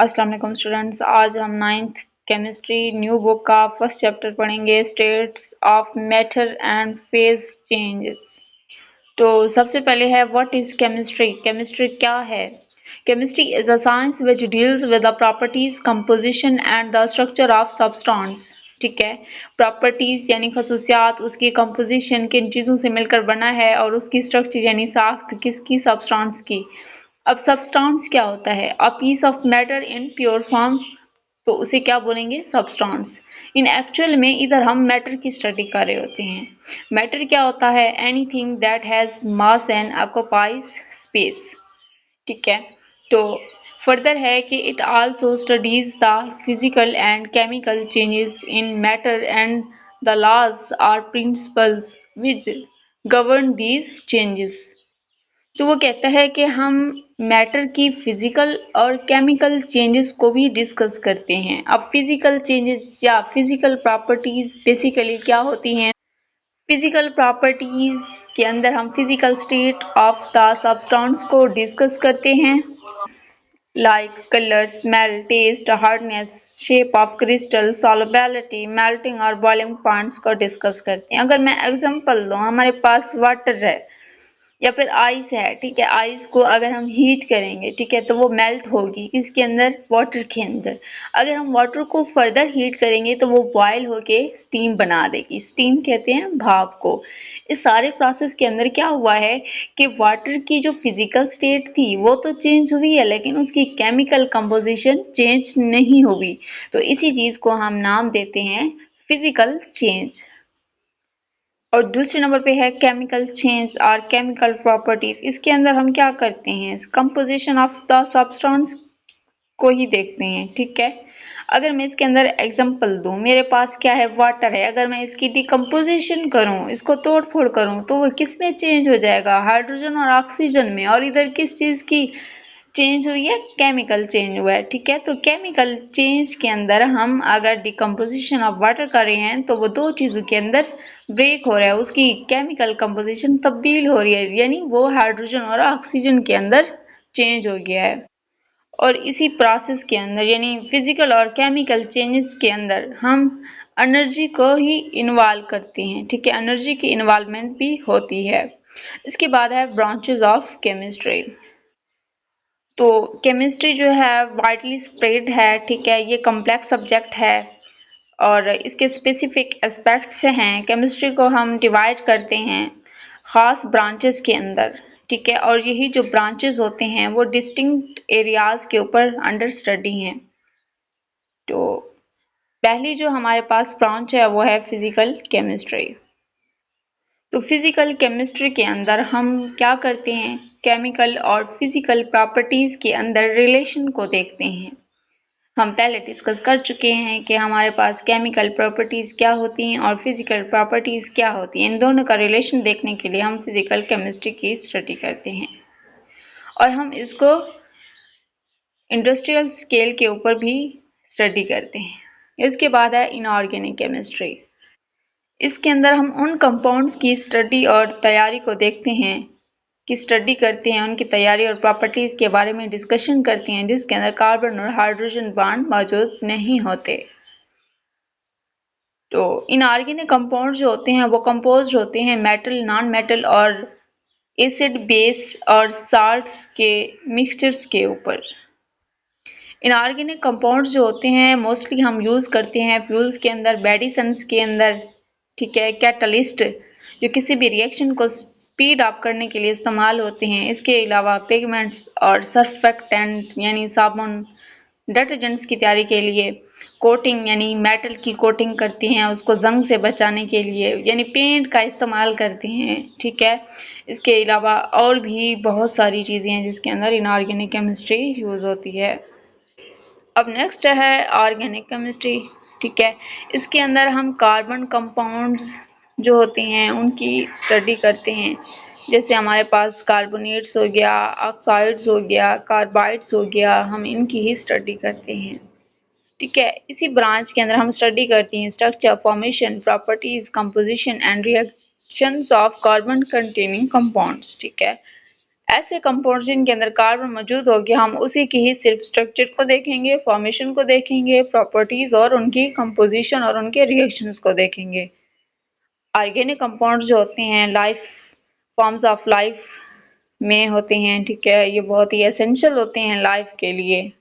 अस्सलाम वालेकुम स्टूडेंट्स। आज हम नाइन्थ केमिस्ट्री न्यू बुक का फर्स्ट चैप्टर पढ़ेंगे, states of matter and phase changes. तो सबसे पहले है व्हाट इज केमिस्ट्री। केमिस्ट्री क्या है? Chemistry is a science which deals with the properties, composition and the structure of substance. ठीक है, प्रॉपर्टीज यानी खसूसियात, उसकी कंपोजिशन किन चीज़ों से मिलकर बना है, और उसकी स्ट्रक्चर यानी साख्त किसकी, सब्सटेंस की। अब सब्सटेंस क्या होता है? A piece of matter in pure form, तो उसे क्या बोलेंगे? सब्सटेंस। इन एक्चुअल में इधर हम मैटर की स्टडी कर रहे होते हैं। मैटर क्या होता है? Anything that has mass and occupies space. ठीक है, तो फर्दर है कि it also studies the physical and chemical changes in matter and the laws are principles which govern these changes. तो वो कहता है कि हम मैटर की फिजिकल और केमिकल चेंजेस को भी डिस्कस करते हैं। अब फिजिकल चेंजेस या फिजिकल प्रॉपर्टीज बेसिकली क्या होती हैं? फिजिकल प्रॉपर्टीज के अंदर हम physical state of the substance को डिस्कस करते हैं, like colour, smell, taste, hardness, shape of crystal, solubility, melting और बॉइलिंग पॉइंट्स को डिस्कस करते हैं। अगर मैं एग्जांपल दूं, हमारे पास वाटर है या फिर आइस है। ठीक है, आइस को अगर हम हीट करेंगे, ठीक है, तो वो मेल्ट होगी किसके अंदर? वाटर के अंदर। अगर हम वाटर को फर्दर हीट करेंगे तो वो बॉयल होके स्टीम बना देगी। स्टीम कहते हैं भाप को। इस सारे प्रोसेस के अंदर क्या हुआ है कि वाटर की जो फिजिकल स्टेट थी वो तो चेंज हुई है, लेकिन उसकी केमिकल कंपोजिशन चेंज नहीं हुई। तो इसी चीज को हम नाम देते हैं फिजिकल चेंज। और दूसरे नंबर पे है केमिकल चेंज और केमिकल प्रॉपर्टीज। इसके अंदर हम क्या करते हैं? कंपोजिशन ऑफ द सब्सटेंस को ही देखते हैं। ठीक है, अगर मैं इसके अंदर एग्जांपल दूं, मेरे पास क्या है? वाटर है। अगर मैं इसकी डिकम्पोजिशन करूं, इसको तोड़ फोड़ करूं, तो वो किस में चेंज हो जाएगा? हाइड्रोजन और ऑक्सीजन में। और इधर किस चीज की चेंज हुई है? केमिकल चेंज हुआ है। ठीक है, तो केमिकल चेंज के अंदर हम अगर डिकम्पोजिशन ऑफ वाटर कर रहे हैं तो वो दो चीजों के अंदर ब्रेक हो रहा है, उसकी केमिकल कंपोजिशन तब्दील हो रही है, यानी वो हाइड्रोजन और ऑक्सीजन के अंदर चेंज हो गया है। और इसी प्रोसेस के अंदर यानी फिजिकल और केमिकल चेंजेस के अंदर हम एनर्जी को ही इन्वॉल्व करते हैं। ठीक है, एनर्जी की इन्वॉल्वमेंट भी होती है। इसके बाद है ब्रांचेस ऑफ केमिस्ट्री। तो केमिस्ट्री जो है वाइडली स्प्रेड है। ठीक है, ये कॉम्प्लेक्स सब्जेक्ट है और इसके स्पेसिफिक एस्पेक्ट्स हैं। केमिस्ट्री को हम डिवाइड करते हैं खास ब्रांचेस के अंदर। ठीक है, और यही जो ब्रांचेस होते हैं वो डिस्टिंक्ट एरियाज के ऊपर अंडर स्टडी हैं। तो पहली जो हमारे पास ब्रांच है वो है फिजिकल केमिस्ट्री। तो फिजिकल केमिस्ट्री के अंदर हम क्या करते हैं? केमिकल और फिजिकल प्रॉपर्टीज के अंदर रिलेशन को देखते हैं। हम पहले डिस्कस कर चुके हैं कि हमारे पास केमिकल प्रॉपर्टीज क्या होती हैं और फिजिकल प्रॉपर्टीज क्या होती हैं। इन दोनों का रिलेशन देखने के लिए हम फिजिकल केमिस्ट्री की स्टडी करते हैं और हम इसको इंडस्ट्रियल स्केल के ऊपर भी स्टडी करते हैं। इसके बाद है इनऑर्गेनिक केमिस्ट्री। इसके अंदर हम उन कंपाउंड्स की स्टडी और तैयारी को देखते हैं, की स्टडी करते हैं, उनकी तैयारी और प्रॉपर्टीज के बारे में डिस्कशन करते हैं जिसके अंदर कार्बन और हाइड्रोजन बॉन्ड मौजूद नहीं होते। तो इनऑर्गेनिक कंपाउंड जो होते हैं वो कंपोज्ड होते हैं मेटल, नॉन मेटल और एसिड, बेस और साल्ट्स के मिक्सचर्स के ऊपर। इनऑर्गेनिक कंपाउंड जो होते हैं मोस्टली हम यूज़ करते हैं फ्यूल्स के अंदर, मेडिसिन्स के अंदर। ठीक है, कैटलिस्ट जो किसी भी रिएक्शन को स्पीड अप करने के लिए इस्तेमाल होते हैं। इसके अलावा पिगमेंट्स और सर्फेक्टेंट यानी साबुन, डिटर्जेंट्स की तैयारी के लिए, कोटिंग यानी मेटल की कोटिंग करते हैं उसको जंग से बचाने के लिए, यानी पेंट का इस्तेमाल करते हैं। ठीक है, इसके अलावा और भी बहुत सारी चीज़ें हैं जिसके अंदर इनऑर्गेनिक केमिस्ट्री यूज़ होती है। अब नेक्स्ट है ऑर्गेनिक केमिस्ट्री। ठीक है, इसके अंदर हम कार्बन कंपाउंड्स जो होते हैं उनकी स्टडी करते हैं। जैसे हमारे पास कार्बोनेट्स हो गया, ऑक्साइड्स हो गया, कार्बाइड्स हो गया, हम इनकी ही स्टडी करते हैं। ठीक है, इसी ब्रांच के अंदर हम स्टडी करते हैं structure, formation, properties, composition and reactions of carbon containing compounds. ठीक है, ऐसे कंपाउंड जिनके अंदर कार्बन मौजूद होगी, हम उसी की ही सिर्फ स्ट्रक्चर को देखेंगे, फॉर्मेशन को देखेंगे, प्रॉपर्टीज और उनकी कंपोजिशन और उनके रिएक्शंस को देखेंगे। ऑर्गेनिक कंपाउंड जो होते हैं लाइफ फॉर्म्स ऑफ लाइफ में होते हैं, ठीक है, ये बहुत ही एसेंशियल होते हैं लाइफ के लिए।